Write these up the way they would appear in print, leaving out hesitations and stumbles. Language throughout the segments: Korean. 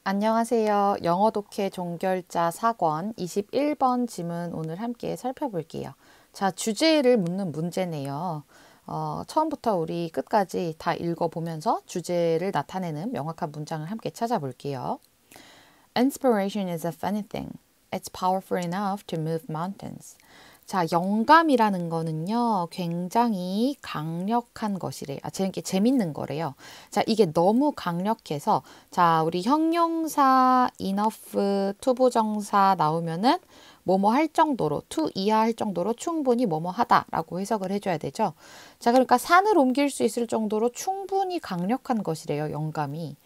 안녕하세요. 영어 독해 종결자 4권 21번 지문 오늘 함께 살펴볼게요. 자, 주제를 묻는 문제네요. 처음부터 우리 끝까지 다 읽어보면서 주제를 나타내는 명확한 문장을 함께 찾아볼게요. Inspiration is a funny thing. It's powerful enough to move mountains. 자, 영감이라는 거는요, 굉장히 강력한 것이래요. 재밌는 거래요. 자, 이게 너무 강력해서, 자, 우리 형용사, enough, 투부정사 나오면은 뭐뭐 할 정도로, to 이하할 정도로 충분히 뭐뭐 하다라고 해석을 해줘야 되죠. 자, 그러니까 산을 옮길 수 있을 정도로 충분히 강력한 것이래요, 영감이.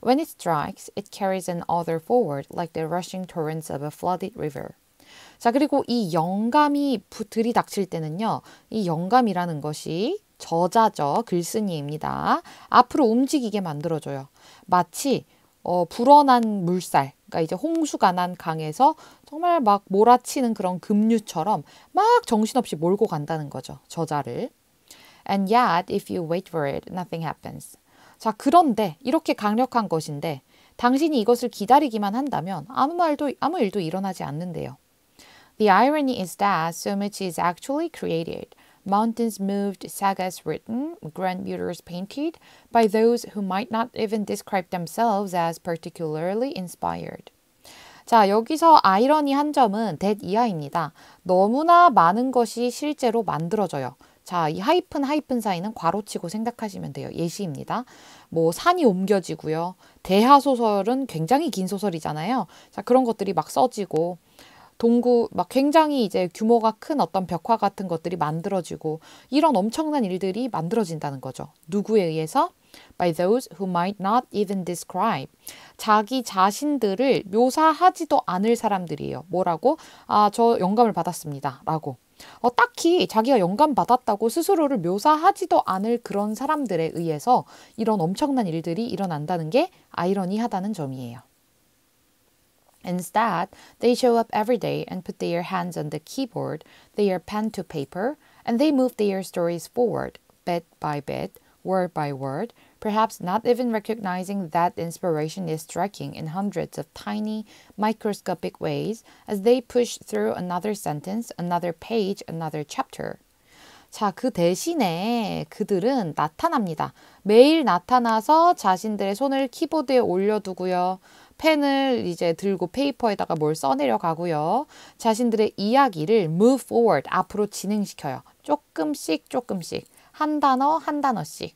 When it strikes, it carries an other forward like the rushing torrents of a flooded river. 자, 그리고 이 영감이 들이닥칠 때는요, 이 영감이라는 것이 저자죠. 글쓴이입니다. 앞으로 움직이게 만들어줘요. 마치 불어난 물살, 그러니까 이제 홍수가 난 강에서 정말 막 몰아치는 그런 급류처럼 막 정신없이 몰고 간다는 거죠. 저자를. And yet, if you wait for it, nothing happens. 자, 그런데 이렇게 강력한 것인데 당신이 이것을 기다리기만 한다면 아무 일도 일어나지 않는데요. The irony is that so much is actually created. Mountains moved, sagas written, grand muters painted by those who might not even describe themselves as particularly inspired. 자, 여기서 아이러니한 점은 that 이하입니다. 너무나 많은 것이 실제로 만들어져요. 자, 이 하이픈 사이는 괄호치고 생각하시면 돼요. 예시입니다. 뭐 산이 옮겨지고요. 대하소설은 굉장히 긴 소설이잖아요. 자, 그런 것들이 막 써지고 동구 막 굉장히 이제 규모가 큰 어떤 벽화 같은 것들이 만들어지고 이런 엄청난 일들이 만들어진다는 거죠. 누구에 의해서? By those who might not even describe. 자기 자신들을 묘사하지도 않을 사람들이에요. 뭐라고? 아, 저 영감을 받았습니다. 라고. 딱히 자기가 영감 받았다고 스스로를 묘사하지도 않을 그런 사람들에 의해서 이런 엄청난 일들이 일어난다는 게 아이러니하다는 점이에요. Instead, they show up every day and put their hands on the keyboard, their pen to paper, and they move their stories forward, bit by bit, word by word, perhaps not even recognizing that inspiration is striking in hundreds of tiny, microscopic ways as they push through another sentence, another page, another chapter. 자, 그 대신에 그들은 나타납니다. 매일 나타나서 자신들의 손을 키보드에 올려두고요. 펜을 이제 들고 페이퍼에다가 뭘 써내려 가고요. 자신들의 이야기를 move forward, 앞으로 진행시켜요. 조금씩 한 단어 한 단어씩.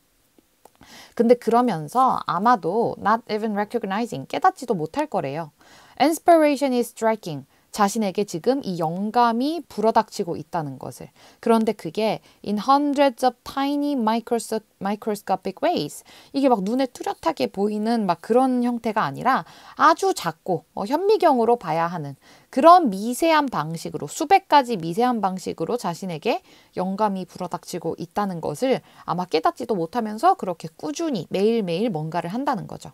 근데 그러면서 아마도 not even recognizing, 깨닫지도 못할 거래요. Inspiration is striking. 자신에게 지금 이 영감이 불어닥치고 있다는 것을. 그런데 그게 in hundreds of tiny microscopic ways. 이게 막 눈에 뚜렷하게 보이는 막 그런 형태가 아니라 아주 작고 현미경으로 봐야 하는 그런 미세한 방식으로, 수백 가지 미세한 방식으로 자신에게 영감이 불어닥치고 있다는 것을 아마 깨닫지도 못하면서 그렇게 꾸준히 매일매일 뭔가를 한다는 거죠.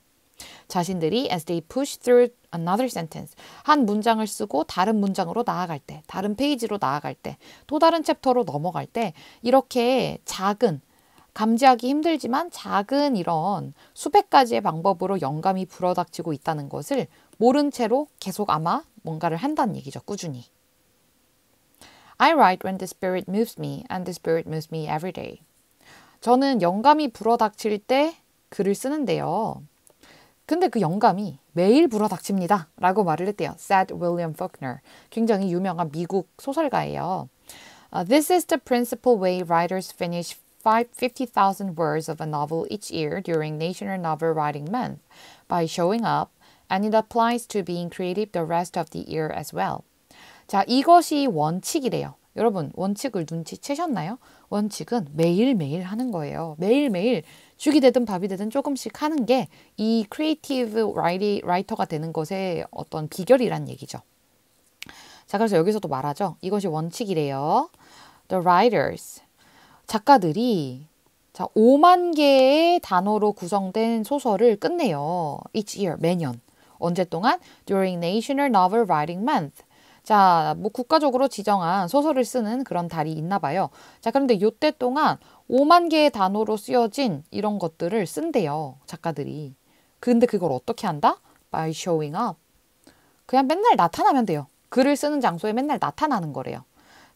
자신들이 as they push through another sentence, 한 문장을 쓰고 다른 문장으로 나아갈 때, 다른 페이지로 나아갈 때, 또 다른 챕터로 넘어갈 때 이렇게 작은, 감지하기 힘들지만 작은 이런 수백 가지의 방법으로 영감이 불어닥치고 있다는 것을 모른 채로 계속 아마 뭔가를 한다는 얘기죠. 꾸준히. I write when the spirit moves me and the spirit moves me every day. 저는 영감이 불어닥칠 때 글을 쓰는데요. 근데 그 영감이 매일 불어닥칩니다. 라고 말을 했대요. said William Faulkner. 굉장히 유명한 미국 소설가예요. This is the principal way writers finish 50,000 words of a novel each year during National Novel Writing Month by showing up, and it applies to being creative the rest of the year as well. 자, 이것이 원칙이래요. 여러분, 원칙을 눈치채셨나요? 원칙은 매일매일 하는 거예요. 매일매일 죽이 되든 밥이 되든 조금씩 하는 게 이 크리에이티브 라이터가 되는 것의 어떤 비결이란 얘기죠. 자, 그래서 여기서도 말하죠. 이것이 원칙이래요. The writers, 작가들이 자, 5만 개의 단어로 구성된 소설을 끝내요. Each year, 매년. 언제 동안? During National Novel Writing Month. 자, 뭐 국가적으로 지정한 소설을 쓰는 그런 달이 있나 봐요. 자, 그런데 이때 동안 5만 개의 단어로 쓰여진 이런 것들을 쓴대요. 작가들이. 근데 그걸 어떻게 한다? by showing up. 그냥 맨날 나타나면 돼요. 글을 쓰는 장소에 맨날 나타나는 거래요.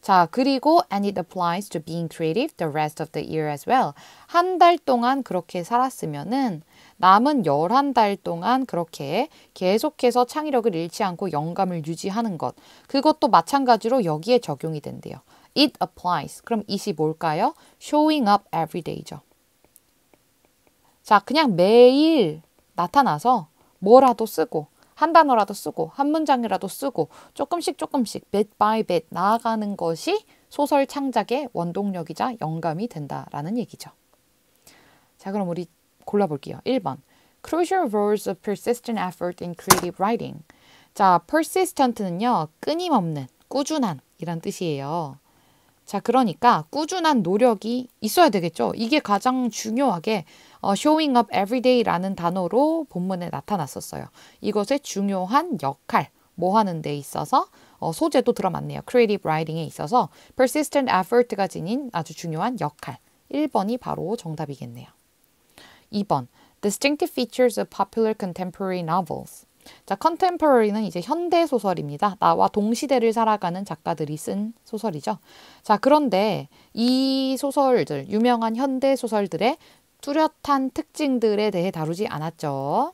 자, 그리고 and it applies to being creative the rest of the year as well. 한 달 동안 그렇게 살았으면은 남은 11달 동안 그렇게 계속해서 창의력을 잃지 않고 영감을 유지하는 것. 그것도 마찬가지로 여기에 적용이 된대요. It applies. 그럼 it이 뭘까요? Showing up every day죠. 자, 그냥 매일 나타나서 뭐라도 쓰고 한 단어라도 쓰고 한 문장이라도 쓰고 조금씩 bit by bit 나아가는 것이 소설 창작의 원동력이자 영감이 된다라는 얘기죠. 자, 그럼 우리 골라볼게요. 1번. Crucial roles of persistent effort in creative writing. 자, persistent는요. 끊임없는, 꾸준한 이란 뜻이에요. 자, 그러니까 꾸준한 노력이 있어야 되겠죠. 이게 가장 중요하게 showing up every day라는 단어로 본문에 나타났었어요. 이것의 중요한 역할, 뭐 하는 데 있어서 소재도 들어맞네요. creative writing에 있어서 persistent effort가 지닌 아주 중요한 역할. 1번이 바로 정답이겠네요. 2번. Distinctive features of popular contemporary novels. 자, contemporary는 이제 현대 소설입니다. 나와 동시대를 살아가는 작가들이 쓴 소설이죠. 자, 그런데 이 소설들, 유명한 현대 소설들의 뚜렷한 특징들에 대해 다루지 않았죠.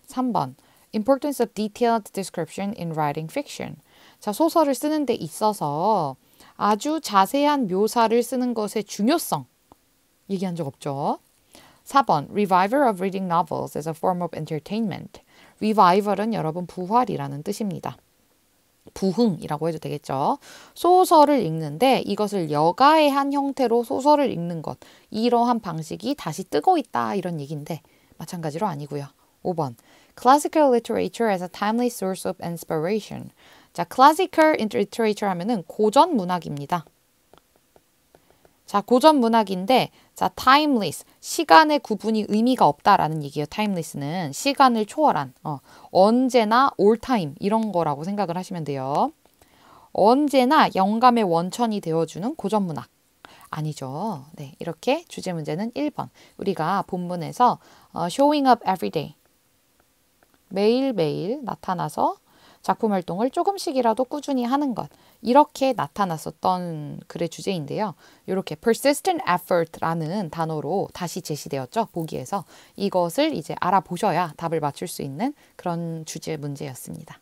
3번. Importance of detailed description in writing fiction. 자, 소설을 쓰는 데 있어서 아주 자세한 묘사를 쓰는 것의 중요성 얘기한 적 없죠. 4번. Revival of reading novels as a form of entertainment. Revival은 여러분 부활이라는 뜻입니다. 부흥이라고 해도 되겠죠. 소설을 읽는데 이것을 여가의 형태로 소설을 읽는 것. 이러한 방식이 다시 뜨고 있다 이런 얘기인데 마찬가지로 아니고요. 5번. Classical literature as a timely source of inspiration. 자, classical literature 하면은 고전 문학입니다. 자, 고전 문학인데 자, timeless, 시간의 구분이 의미가 없다라는 얘기예요. timeless는 시간을 초월한, 언제나 all time 이런 거라고 생각을 하시면 돼요. 언제나 영감의 원천이 되어주는 고전 문학. 아니죠. 네, 이렇게 주제 문제는 1번. 우리가 본문에서 showing up every day. 매일매일 나타나서 작품 활동을 조금씩이라도 꾸준히 하는 것. 이렇게 나타났었던 글의 주제인데요. 이렇게 persistent effort라는 단어로 다시 제시되었죠. 보기에서. 이것을 이제 알아보셔야 답을 맞출 수 있는 그런 주제 문제였습니다.